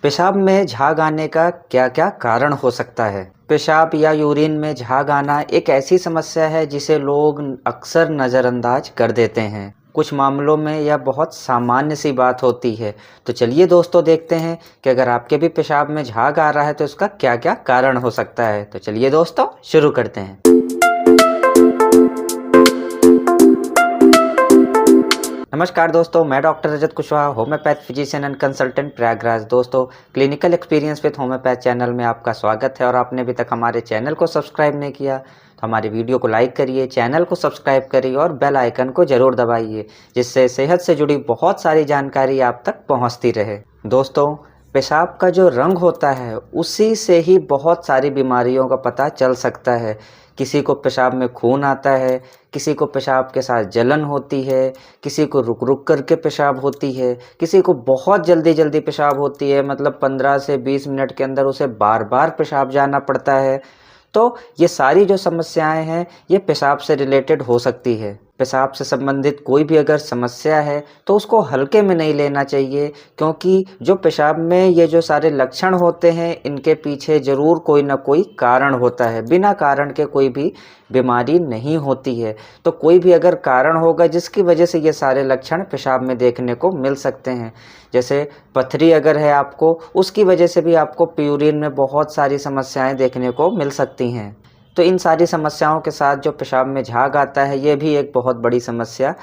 पेशाब में झाग आने का क्या क्या कारण हो सकता है। पेशाब या यूरिन में झाग आना एक ऐसी समस्या है जिसे लोग अक्सर नज़रअंदाज कर देते हैं। कुछ मामलों में यह बहुत सामान्य सी बात होती है। तो चलिए दोस्तों देखते हैं कि अगर आपके भी पेशाब में झाग आ रहा है तो इसका क्या क्या कारण हो सकता है। तो चलिए दोस्तों शुरू करते हैं। नमस्कार दोस्तों, मैं doctor Rajat Kushwaha, homeopath physician and consultant Prayagraj. दोस्तों, clinical experience with homeopath channel में आपका स्वागत है। और आपने अभी तक हमारे चैनल को सब्सक्राइब नहीं किया तो हमारी वीडियो को लाइक करिए, चैनल को सब्सक्राइब करिए और बेल आइकन को ज़रूर दबाइए, जिससे सेहत से जुड़ी बहुत सारी जानकारी आप तक पहुँचती रहे। दोस्तों, पेशाब का जो रंग होता है उसी से ही बहुत सारी बीमारियों का पता चल सकता है। किसी को पेशाब में खून आता है, किसी को पेशाब के साथ जलन होती है, किसी को रुक रुक करके पेशाब होती है, किसी को बहुत जल्दी जल्दी पेशाब होती है, मतलब 15 से 20 मिनट के अंदर उसे बार बार पेशाब जाना पड़ता है। तो ये सारी जो समस्याएं हैं ये पेशाब से रिलेटेड हो सकती है। पेशाब से संबंधित कोई भी अगर समस्या है तो उसको हल्के में नहीं लेना चाहिए, क्योंकि जो पेशाब में ये जो सारे लक्षण होते हैं इनके पीछे ज़रूर कोई ना कोई कारण होता है। बिना कारण के कोई भी बीमारी नहीं होती है। तो कोई भी अगर कारण होगा जिसकी वजह से ये सारे लक्षण पेशाब में देखने को मिल सकते हैं, जैसे पथरी अगर है आपको, उसकी वजह से भी आपको यूरिन में बहुत सारी समस्याएं देखने को मिल सकती हैं। तो इन सारी समस्याओं के साथ जो पेशाब में झाग आता है ये भी एक बहुत बड़ी समस्या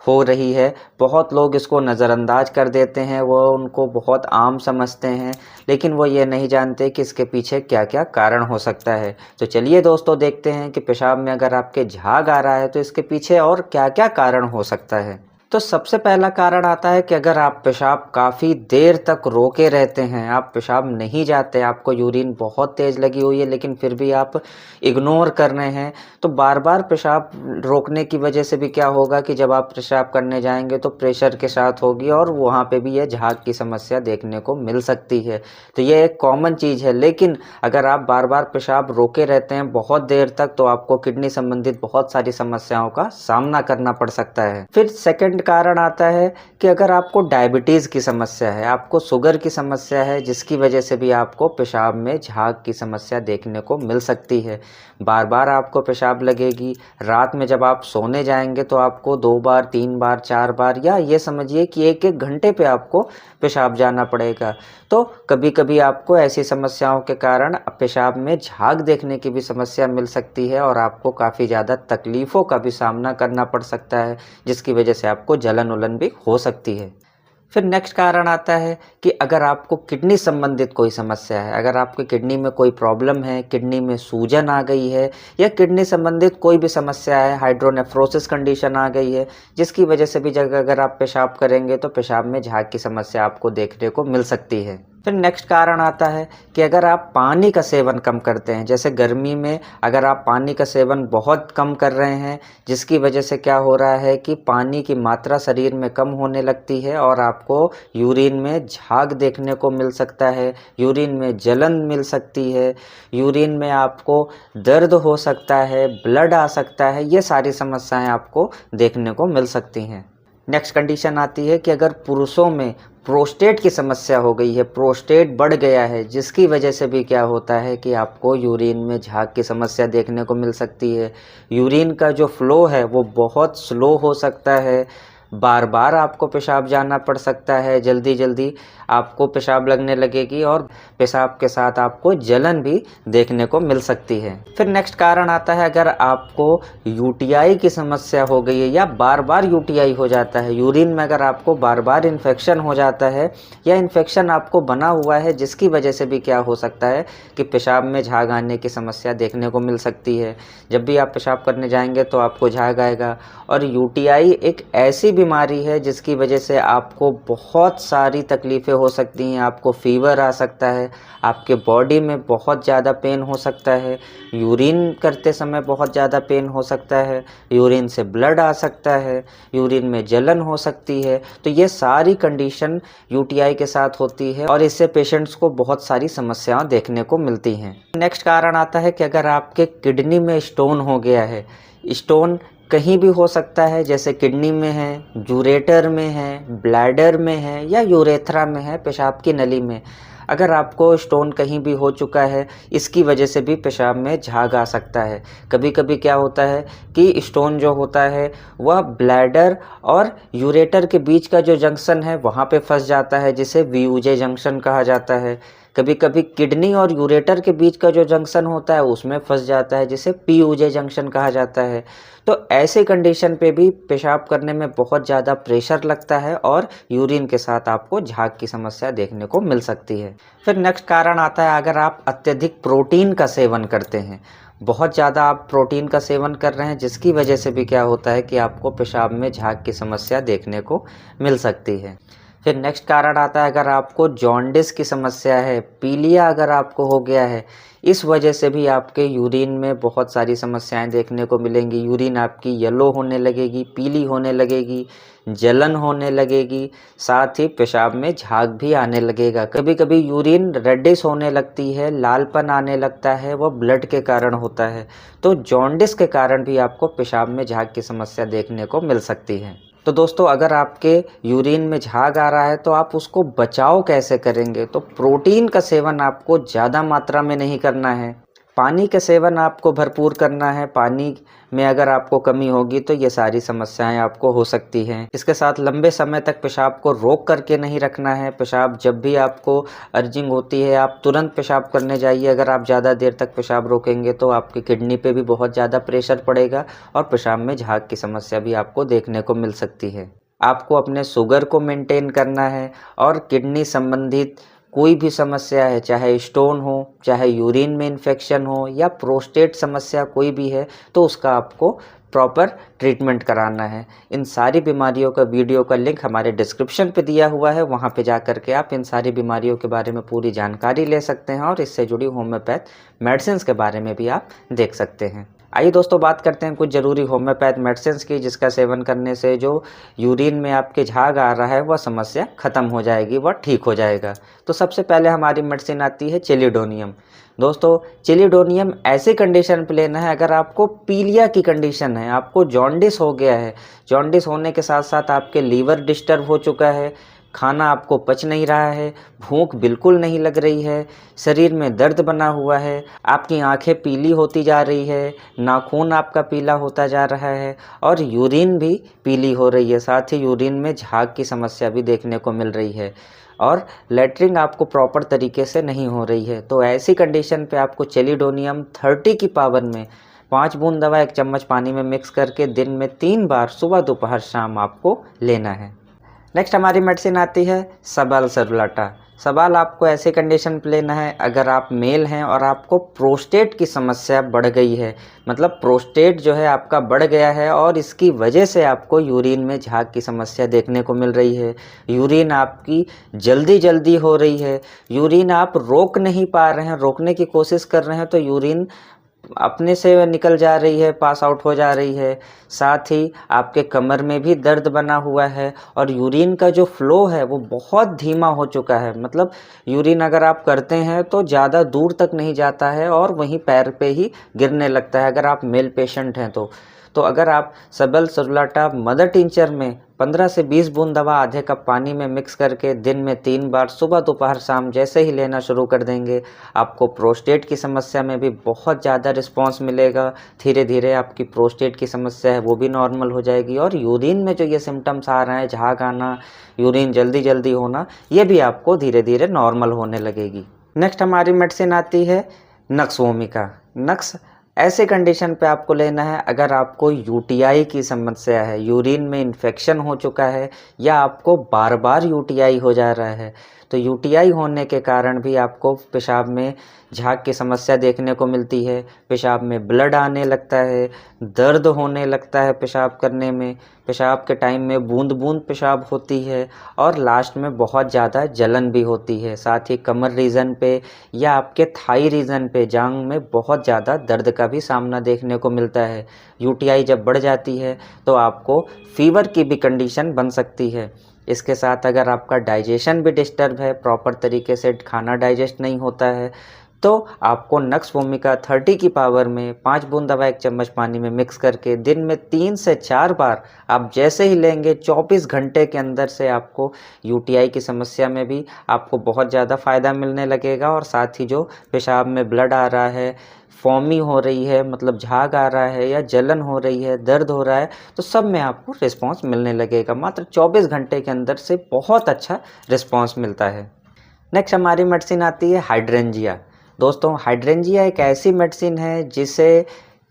हो रही है। बहुत लोग इसको नज़रअंदाज कर देते हैं, वो उनको बहुत आम समझते हैं, लेकिन वो ये नहीं जानते कि इसके पीछे क्या क्या कारण हो सकता है। तो चलिए दोस्तों देखते हैं कि पेशाब में अगर आपके झाग आ रहा है तो इसके पीछे और क्या क्या कारण हो सकता है। तो सबसे पहला कारण आता है कि अगर आप पेशाब काफ़ी देर तक रोके रहते हैं, आप पेशाब नहीं जाते, आपको यूरिन बहुत तेज़ लगी हुई है लेकिन फिर भी आप इग्नोर कर रहे हैं, तो बार बार पेशाब रोकने की वजह से भी क्या होगा कि जब आप पेशाब करने जाएंगे तो प्रेशर के साथ होगी और वहाँ पे भी यह झाग की समस्या देखने को मिल सकती है। तो ये एक कॉमन चीज़ है। लेकिन अगर आप बार बार पेशाब रोके रहते हैं बहुत देर तक तो आपको किडनी संबंधित बहुत सारी समस्याओं का सामना करना पड़ सकता है। फिर सेकंड कारण आता है कि अगर आपको डायबिटीज़ की समस्या है, आपको शुगर की समस्या है, जिसकी वजह से भी आपको पेशाब में झाग की समस्या देखने को मिल सकती है। बार बार आपको पेशाब लगेगी। रात में जब आप सोने जाएंगे तो आपको 2 बार 3 बार 4 बार या ये समझिए कि 1-1 घंटे पे आपको पेशाब जाना पड़ेगा। तो कभी कभी आपको ऐसी समस्याओं के कारण पेशाब में झाग देखने की भी समस्या मिल सकती है और आपको काफ़ी ज़्यादा तकलीफ़ों का भी सामना करना पड़ सकता है, जिसकी वजह से आपको जलन उलन भी हो सकती है। फिर नेक्स्ट कारण आता है कि अगर आपको किडनी संबंधित कोई समस्या है, अगर आपकी किडनी में कोई प्रॉब्लम है, किडनी में सूजन आ गई है या किडनी संबंधित कोई भी समस्या है, हाइड्रोनेफ्रोसिस कंडीशन आ गई है, जिसकी वजह से भी अगर आप पेशाब करेंगे तो पेशाब में झाग की समस्या आपको देखने को मिल सकती है। फिर नेक्स्ट कारण आता है कि अगर आप पानी का सेवन कम करते हैं, जैसे गर्मी में अगर आप पानी का सेवन बहुत कम कर रहे हैं, जिसकी वजह से क्या हो रहा है कि पानी की मात्रा शरीर में कम होने लगती है और आपको यूरिन में झाग देखने को मिल सकता है, यूरिन में जलन मिल सकती है, यूरिन में आपको दर्द हो सकता है, ब्लड आ सकता है। ये सारी समस्याएं आपको देखने को मिल सकती हैं। नेक्स्ट कंडीशन आती है कि अगर पुरुषों में प्रोस्टेट की समस्या हो गई है, प्रोस्टेट बढ़ गया है, जिसकी वजह से भी क्या होता है कि आपको यूरिन में झाग की समस्या देखने को मिल सकती है। यूरिन का जो फ्लो है वो बहुत स्लो हो सकता है, बार बार आपको पेशाब जाना पड़ सकता है, जल्दी जल्दी आपको पेशाब लगने लगेगी और पेशाब के साथ आपको जलन भी देखने को मिल सकती है। फिर नेक्स्ट कारण आता है अगर आपको यूटीआई की समस्या हो गई है या बार बार यूटीआई हो जाता है, यूरिन में अगर आपको बार बार इन्फेक्शन हो जाता है या इन्फेक्शन आपको बना हुआ है, जिसकी वजह से भी क्या हो सकता है कि पेशाब में झाग आने की समस्या देखने को मिल सकती है। जब भी आप पेशाब करने जाएंगे तो आपको झाग आएगा। और यूटीआई एक ऐसी बीमारी है जिसकी वजह से आपको बहुत सारी तकलीफ़ें हो सकती हैं। आपको फीवर आ सकता है, आपके बॉडी में बहुत ज़्यादा पेन हो सकता है, यूरिन करते समय बहुत ज़्यादा पेन हो सकता है, यूरिन से ब्लड आ सकता है, यूरिन में जलन हो सकती है। तो ये सारी कंडीशन यूटीआई के साथ होती है और इससे पेशेंट्स को बहुत सारी समस्याएं देखने को मिलती हैं। नेक्स्ट कारण आता है कि अगर आपके किडनी में स्टोन हो गया है, स्टोन कहीं भी हो सकता है, जैसे किडनी में है, यूरेटर में है, ब्लैडर में है या यूरेथ्रा में है, पेशाब की नली में। अगर आपको स्टोन कहीं भी हो चुका है, इसकी वजह से भी पेशाब में झाग आ सकता है। कभी कभी क्या होता है कि स्टोन जो होता है वह ब्लैडर और यूरेटर के बीच का जो जंक्शन है वहाँ पे फंस जाता है, जिसे वीयूजे जंक्शन कहा जाता है। कभी कभी किडनी और यूरेटर के बीच का जो जंक्शन होता है उसमें फंस जाता है, जिसे पीयूजे जंक्शन कहा जाता है। तो ऐसे कंडीशन पे भी पेशाब करने में बहुत ज़्यादा प्रेशर लगता है और यूरिन के साथ आपको झाग की समस्या देखने को मिल सकती है। फिर नेक्स्ट कारण आता है अगर आप अत्यधिक प्रोटीन का सेवन करते हैं, बहुत ज़्यादा आप प्रोटीन का सेवन कर रहे हैं, जिसकी वजह से भी क्या होता है कि आपको पेशाब में झाग की समस्या देखने को मिल सकती है। फिर नेक्स्ट कारण आता है अगर आपको जॉन्डिस की समस्या है, पीलिया अगर आपको हो गया है, इस वजह से भी आपके यूरिन में बहुत सारी समस्याएं देखने को मिलेंगी। यूरिन आपकी येलो होने लगेगी, पीली होने लगेगी, जलन होने लगेगी, साथ ही पेशाब में झाग भी आने लगेगा। कभी कभी यूरिन रेडिश होने लगती है, लालपन आने लगता है, वह ब्लड के कारण होता है। तो जॉन्डिस के कारण भी आपको पेशाब में झाग की समस्या देखने को मिल सकती है। तो दोस्तों, अगर आपके यूरिन में झाग आ रहा है तो आप उसको बचाव कैसे करेंगे? तो प्रोटीन का सेवन आपको ज़्यादा मात्रा में नहीं करना है, पानी का सेवन आपको भरपूर करना है। पानी में अगर आपको कमी होगी तो ये सारी समस्याएं आपको हो सकती हैं। इसके साथ लंबे समय तक पेशाब को रोक करके नहीं रखना है। पेशाब जब भी आपको अर्जिंग होती है आप तुरंत पेशाब करने जाइए। अगर आप ज़्यादा देर तक पेशाब रोकेंगे तो आपकी किडनी पे भी बहुत ज़्यादा प्रेशर पड़ेगा और पेशाब में झाग की समस्या भी आपको देखने को मिल सकती है। आपको अपने शुगर को मेंटेन करना है और किडनी संबंधित कोई भी समस्या है, चाहे स्टोन हो, चाहे यूरिन में इन्फेक्शन हो या प्रोस्टेट समस्या कोई भी है, तो उसका आपको प्रॉपर ट्रीटमेंट कराना है। इन सारी बीमारियों का वीडियो का लिंक हमारे डिस्क्रिप्शन पे दिया हुआ है, वहाँ पे जा कर के आप इन सारी बीमारियों के बारे में पूरी जानकारी ले सकते हैं और इससे जुड़ी होम्योपैथ मेडिसिन के बारे में भी आप देख सकते हैं। आइए दोस्तों, बात करते हैं कुछ ज़रूरी होम्योपैथ मेडिसिन की, जिसका सेवन करने से जो यूरिन में आपके झाग आ रहा है वह समस्या ख़त्म हो जाएगी, वह ठीक हो जाएगा। तो सबसे पहले हमारी मेडिसिन आती है चिलिडोनियम। दोस्तों, चिलिडोनियम ऐसे कंडीशन पे लेना है अगर आपको पीलिया की कंडीशन है, आपको जॉन्डिस हो गया है, जॉन्डिस होने के साथ साथ आपके लीवर डिस्टर्ब हो चुका है, खाना आपको पच नहीं रहा है, भूख बिल्कुल नहीं लग रही है, शरीर में दर्द बना हुआ है, आपकी आंखें पीली होती जा रही है, नाखून आपका पीला होता जा रहा है और यूरिन भी पीली हो रही है, साथ ही यूरिन में झाग की समस्या भी देखने को मिल रही है और लेटरिंग आपको प्रॉपर तरीके से नहीं हो रही है। तो ऐसी कंडीशन पे आपको चिलिडोनियम 30 की पावर में 5 बूंद दवा 1 चम्मच पानी में मिक्स करके दिन में 3 बार सुबह दोपहर शाम आपको लेना है। नेक्स्ट हमारी मेडिसिन आती है सबाल सेरुलाटा। सबाल आपको ऐसे कंडीशन पे लेना है अगर आप मेल हैं और आपको प्रोस्टेट की समस्या बढ़ गई है, मतलब प्रोस्टेट जो है आपका बढ़ गया है और इसकी वजह से आपको यूरिन में झाग की समस्या देखने को मिल रही है। यूरिन आपकी जल्दी जल्दी हो रही है, यूरिन आप रोक नहीं पा रहे हैं, रोकने की कोशिश कर रहे हैं तो यूरिन अपने से निकल जा रही है, पास आउट हो जा रही है। साथ ही आपके कमर में भी दर्द बना हुआ है और यूरिन का जो फ्लो है वो बहुत धीमा हो चुका है, मतलब यूरिन अगर आप करते हैं तो ज़्यादा दूर तक नहीं जाता है और वहीं पैर पे ही गिरने लगता है अगर आप मेल पेशेंट हैं तो अगर आप सबल सेरुलाटा मदर टिंचर में 15 से 20 बूंद दवा आधे कप पानी में मिक्स करके दिन में 3 बार सुबह दोपहर शाम जैसे ही लेना शुरू कर देंगे, आपको प्रोस्टेट की समस्या में भी बहुत ज़्यादा रिस्पांस मिलेगा। धीरे धीरे आपकी प्रोस्टेट की समस्या है वो भी नॉर्मल हो जाएगी और यूरिन में जो ये सिम्टम्स आ रहे हैं, झाग आना, यूरिन जल्दी जल्दी होना, ये भी आपको धीरे धीरे नॉर्मल होने लगेगी। नेक्स्ट हमारी मेडिसिन आती है नक्स वोमिका। नक्स ऐसे कंडीशन पे आपको लेना है अगर आपको यूटीआई की समस्या है, यूरिन में इन्फेक्शन हो चुका है या आपको बार बार यूटीआई हो जा रहा है। तो यूटीआई होने के कारण भी आपको पेशाब में झाग की समस्या देखने को मिलती है, पेशाब में ब्लड आने लगता है, दर्द होने लगता है पेशाब करने में, पेशाब के टाइम में बूंद बूंद पेशाब होती है और लास्ट में बहुत ज़्यादा जलन भी होती है। साथ ही कमर रीजन पे या आपके थाई रीजन पे, जांघ में बहुत ज़्यादा दर्द का भी सामना देखने को मिलता है। यूटीआई जब बढ़ जाती है तो आपको फीवर की भी कंडीशन बन सकती है। इसके साथ अगर आपका डाइजेशन भी डिस्टर्ब है, प्रॉपर तरीके से खाना डाइजेस्ट नहीं होता है, तो आपको नक्स भूमिका 30 की पावर में 5 बूंद दवा 1 चम्मच पानी में मिक्स करके दिन में 3 से 4 बार आप जैसे ही लेंगे 24 घंटे के अंदर से आपको यूटीआई की समस्या में भी आपको बहुत ज़्यादा फ़ायदा मिलने लगेगा। और साथ ही जो पेशाब में ब्लड आ रहा है, फॉमी हो रही है, मतलब झाग आ रहा है या जलन हो रही है, दर्द हो रहा है, तो सब में आपको रिस्पॉन्स मिलने लगेगा। मात्र 24 घंटे के अंदर से बहुत अच्छा रिस्पॉन्स मिलता है। नेक्स्ट हमारी मेडिसिन आती है हाइड्रेंजिया। दोस्तों हाइड्रेंजिया एक ऐसी मेडिसिन है जिसे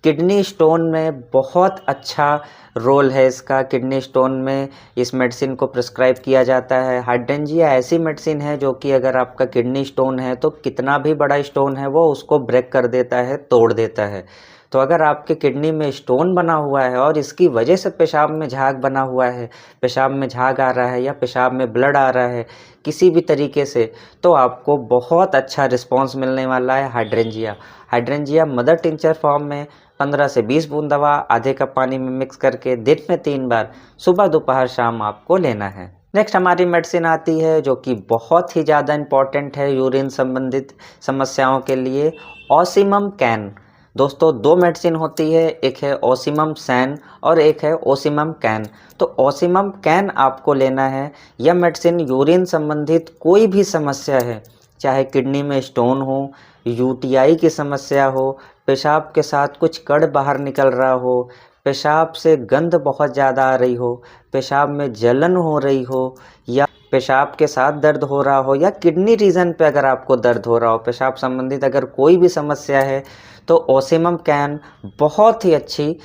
किडनी स्टोन में बहुत अच्छा रोल है इसका। किडनी स्टोन में इस मेडिसिन को प्रिस्क्राइब किया जाता है। हाइड्रेंजिया ऐसी मेडिसिन है जो कि अगर आपका किडनी स्टोन है तो कितना भी बड़ा स्टोन है वो उसको ब्रेक कर देता है, तोड़ देता है। तो अगर आपके किडनी में स्टोन बना हुआ है और इसकी वजह से पेशाब में झाग बना हुआ है, पेशाब में झाग आ रहा है या पेशाब में ब्लड आ रहा है किसी भी तरीके से, तो आपको बहुत अच्छा रिस्पॉन्स मिलने वाला है hydrangea. Hydrangea mother tincture form में 15 से 20 बूंद दवा आधे कप पानी में मिक्स करके दिन में 3 बार सुबह दोपहर शाम आपको लेना है। नेक्स्ट हमारी मेडिसिन आती है जो कि बहुत ही ज़्यादा इम्पॉर्टेंट है यूरिन संबंधित समस्याओं के लिए, ऑसिमम कैन। दोस्तों 2 मेडिसिन होती है, एक है ऑसिमम सैन और एक है ऑसिमम कैन। तो ऑसिमम कैन आपको लेना है। यह मेडिसिन यूरिन संबंधित कोई भी समस्या है, चाहे किडनी में स्टोन हो, यूटीआई की समस्या हो, पेशाब के साथ कुछ कण बाहर निकल रहा हो, पेशाब से गंध बहुत ज़्यादा आ रही हो, पेशाब में जलन हो रही हो, या पेशाब के साथ दर्द हो रहा हो, या किडनी रीजन पे अगर आपको दर्द हो रहा हो, पेशाब संबंधित अगर कोई भी समस्या है तो ऑसिमम कैन बहुत ही अच्छी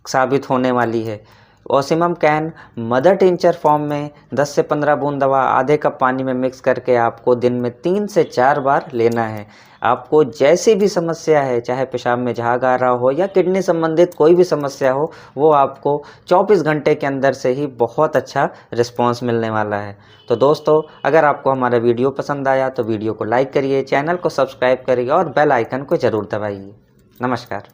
साबित होने वाली है। Ocimum can mother tincture form में 10 से 15 बूंद दवा आधे कप पानी में मिक्स करके आपको दिन में 3 से 4 बार लेना है। आपको जैसी भी समस्या है, चाहे पेशाब में झाग आ रहा हो या किडनी संबंधित कोई भी समस्या हो, वो आपको 24 घंटे के अंदर से ही बहुत अच्छा रिस्पॉन्स मिलने वाला है। तो दोस्तों अगर आपको हमारा वीडियो पसंद आया तो वीडियो को लाइक करिए, चैनल को सब्सक्राइब करिए और बेल आइकन को ज़रूर दबाइए। नमस्कार।